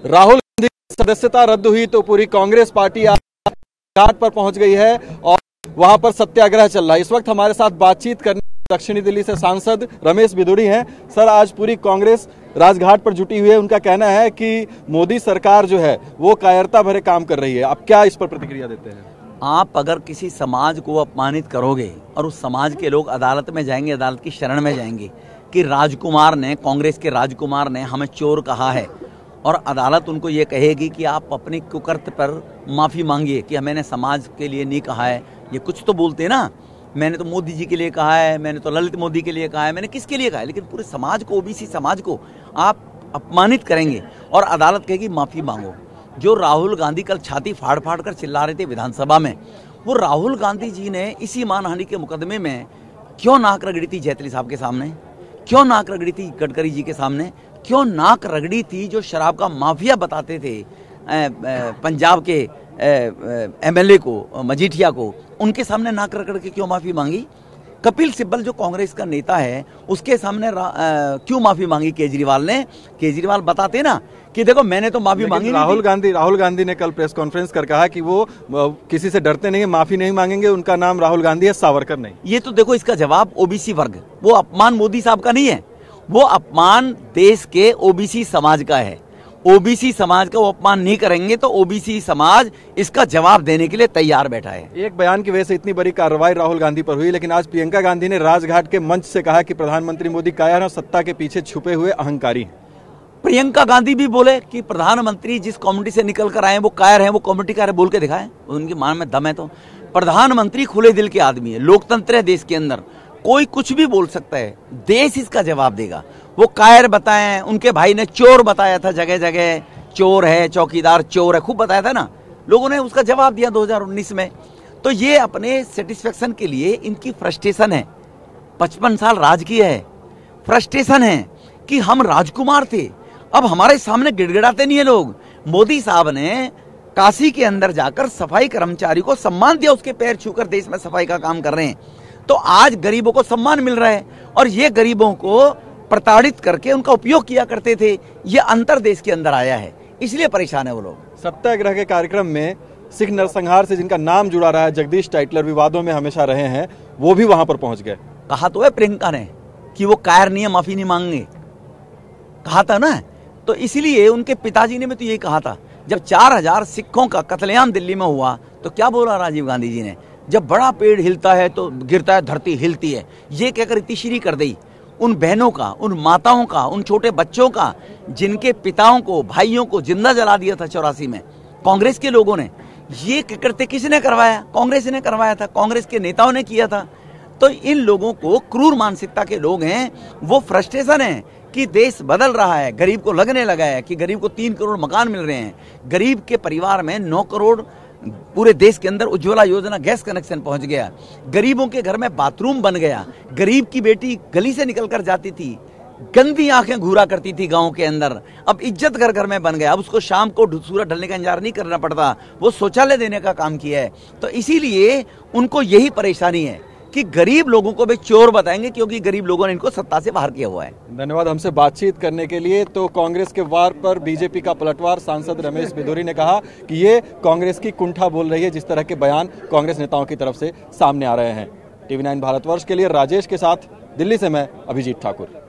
राहुल गांधी की सदस्यता रद्द हुई तो पूरी कांग्रेस पार्टी आज घाट पर पहुंच गई है और वहां पर सत्याग्रह चल रहा है। इस वक्त हमारे साथ बातचीत करने दक्षिणी दिल्ली से सांसद रमेश बिधूड़ी हैं। सर, आज पूरी कांग्रेस राजघाट पर जुटी हुई है। उनका कहना है कि मोदी सरकार जो है वो कायरता भरे काम कर रही है। आप क्या इस पर प्रतिक्रिया देते हैं? आप अगर किसी समाज को अपमानित करोगे और उस समाज के लोग अदालत में जाएंगे, अदालत की शरण में जाएंगे कि राजकुमार ने, कांग्रेस के राजकुमार ने हमें चोर कहा है, और अदालत उनको ये कहेगी कि आप अपनी कुकर्त पर माफ़ी मांगिए कि मैंने समाज के लिए नहीं कहा है। ये कुछ तो बोलते हैं ना, मैंने तो मोदी जी के लिए कहा है, मैंने तो ललित मोदी के लिए कहा है, मैंने किसके लिए कहा है, लेकिन पूरे समाज को, ओबीसी समाज को आप अपमानित करेंगे और अदालत कहेगी माफ़ी मांगो। जो राहुल गांधी कल छाती फाड़ फाड़ कर चिल्ला रहे थे विधानसभा में, वो राहुल गांधी जी ने इसी मानहानि के मुकदमे में क्यों नाक रगड़ी थी जेटली साहब के सामने, क्यों नाक रगड़ी थी गडकरी जी के सामने, क्यों नाक रगड़ी थी जो शराब का माफिया बताते थे पंजाब के एमएलए को, मजीठिया को, उनके सामने नाक रगड़ के क्यों माफी मांगी? कपिल सिब्बल जो कांग्रेस का नेता है उसके सामने क्यों माफी मांगी केजरीवाल ने? केजरीवाल बताते ना कि देखो मैंने तो माफी मांगी। राहुल गांधी ने कल प्रेस कॉन्फ्रेंस कर कहा कि वो किसी से डरते नहीं, माफी नहीं मांगेंगे, उनका नाम राहुल गांधी है, सावरकर नहीं। ये तो देखो इसका जवाब ओबीसी वर्ग, वो अपमान मोदी साहब का नहीं है, वो अपमान देश के ओबीसी समाज का है। ओबीसी समाज का वो अपमान नहीं करेंगे तो ओबीसी समाज इसका जवाब देने के लिए तैयार बैठा है। एक बयान की वजह से इतनी बड़ी कार्रवाई राहुल गांधी पर हुई, लेकिन आज प्रियंका गांधी ने राजघाट के मंच से कहा कि प्रधानमंत्री मोदी कायर और सत्ता के पीछे छुपे हुए अहंकारी हैं। प्रियंका गांधी भी बोले कि प्रधानमंत्री जिस कम्युनिटी से निकल कर आए वो कायर है, वो कम्युनिटी कायर बोल के दिखाए, उनकी मान में दम है। तो प्रधानमंत्री खुले दिल के आदमी है, लोकतंत्र है देश के अंदर, कोई कुछ भी बोल सकता है, देश इसका जवाब देगा। वो कायर बताएं, उनके भाई ने चोर बताया था, जगह जगह चोर है, चौकीदार चोर है, खूब बताया था ना, लोगों ने उसका जवाब दिया 2019 में। तो ये अपने सेटिस्फेक्शन के लिए इनकी फ्रस्ट्रेशन है, 55 साल राज किया है, फ्रस्ट्रेशन है कि हम राजकुमार थे, अब हमारे सामने गिड़गिड़ाते नहीं है लोग। मोदी साहब ने काशी के अंदर जाकर सफाई कर्मचारी को सम्मान दिया, उसके पैर छूकर देश में सफाई का काम कर रहे हैं। तो आज गरीबों को सम्मान मिल रहा है और ये गरीबों को प्रताड़ित करके उनका उपयोग किया करते थे, ये अंतर देश के अंदर आया है, इसलिए परेशान है वो लोग। सत्याग्रह के कार्यक्रम में सिख नरसंहार से जिनका नाम जुड़ा रहा है, जगदीश टाइटलर विवादों में हमेशा रहे हैं, वो भी वहां पर पहुंच गए। कहा तो है प्रियंका ने कि वो कायर नहीं है, माफी नहीं मांगेंगे, कहा था ना। तो इसलिए उनके पिताजी ने भी तो यही कहा था। जब 4000 सिखों का कत्लेआम दिल्ली में हुआ तो क्या बोला राजीव गांधी जी ने, जब बड़ा पेड़ हिलता है तो गिरता है, धरती हिलती है, ये कहकर इतिश्री कर दी उन बहनों का, उन माताओं का, उन छोटे बच्चों का जिनके पिताओं को, भाइयों को जिंदा जला दिया था 84 में कांग्रेस के लोगों ने। ये करते किसने करवाया? कांग्रेस ने करवाया था, कांग्रेस के नेताओं ने किया था। तो इन लोगों को, क्रूर मानसिकता के लोग हैं, वो फ्रस्ट्रेशन है कि देश बदल रहा है, गरीब को लगने लगा है कि गरीब को 3 करोड़ मकान मिल रहे हैं, गरीब के परिवार में 9 करोड़ पूरे देश के अंदर उज्ज्वला योजना गैस कनेक्शन पहुंच गया, गरीबों के घर में बाथरूम बन गया, गरीब की बेटी गली से निकलकर जाती थी, गंदी आंखें घूरा करती थी गांव के अंदर, अब इज्जत घर घर में बन गया, अब उसको शाम को सूरज ढलने का इंतजार नहीं करना पड़ता, वो शौचालय देने का काम किया है। तो इसीलिए उनको यही परेशानी है कि गरीब लोगों को भी चोर बताएंगे, क्योंकि गरीब लोगों ने इनको सत्ता से बाहर किया हुआ है। धन्यवाद हमसे बातचीत करने के लिए। तो कांग्रेस के वार पर बीजेपी का पलटवार, सांसद रमेश बिधूड़ी ने कहा कि ये कांग्रेस की कुंठा बोल रही है, जिस तरह के बयान कांग्रेस नेताओं की तरफ से सामने आ रहे हैं। टीवी 9 भारतवर्ष के लिए राजेश के साथ दिल्ली से मैं अभिजीत ठाकुर।